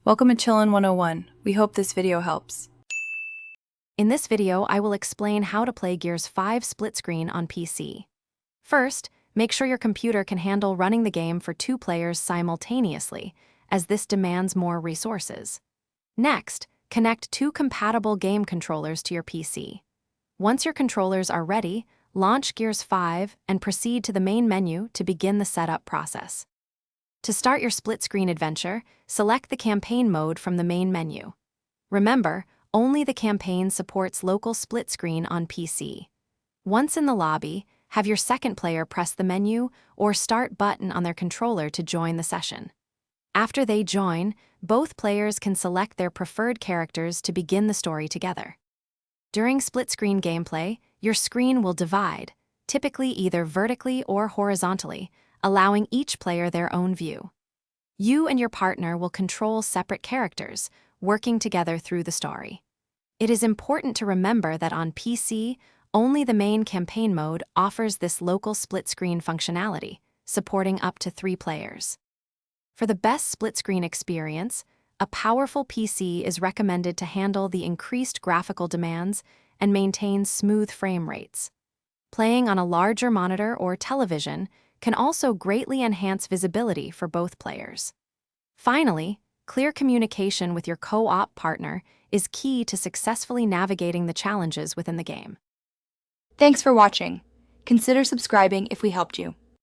Welcome to Chillin' 101. We hope this video helps. In this video, I will explain how to play Gears 5 split screen on PC. First, make sure your computer can handle running the game for 2 players simultaneously, as this demands more resources. Next, connect 2 compatible game controllers to your PC. Once your controllers are ready, launch Gears 5 and proceed to the main menu to begin the setup process. To start your split-screen adventure, select the campaign mode from the main menu. Remember, only the campaign supports local split screen on PC. Once in the lobby, have your second player press the menu or start button on their controller to join the session. After they join, both players can select their preferred characters to begin the story together. During split-screen gameplay, your screen will divide, typically either vertically or horizontally, allowing each player their own view. You and your partner will control separate characters, working together through the story. It is important to remember that on PC, only the main campaign mode offers this local split-screen functionality, supporting up to 3 players. For the best split-screen experience, a powerful PC is recommended to handle the increased graphical demands and maintain smooth frame rates. Playing on a larger monitor or television can also greatly enhance visibility for both players. Finally, clear communication with your co-op partner is key to successfully navigating the challenges within the game. Thanks for watching. Consider subscribing if we helped you.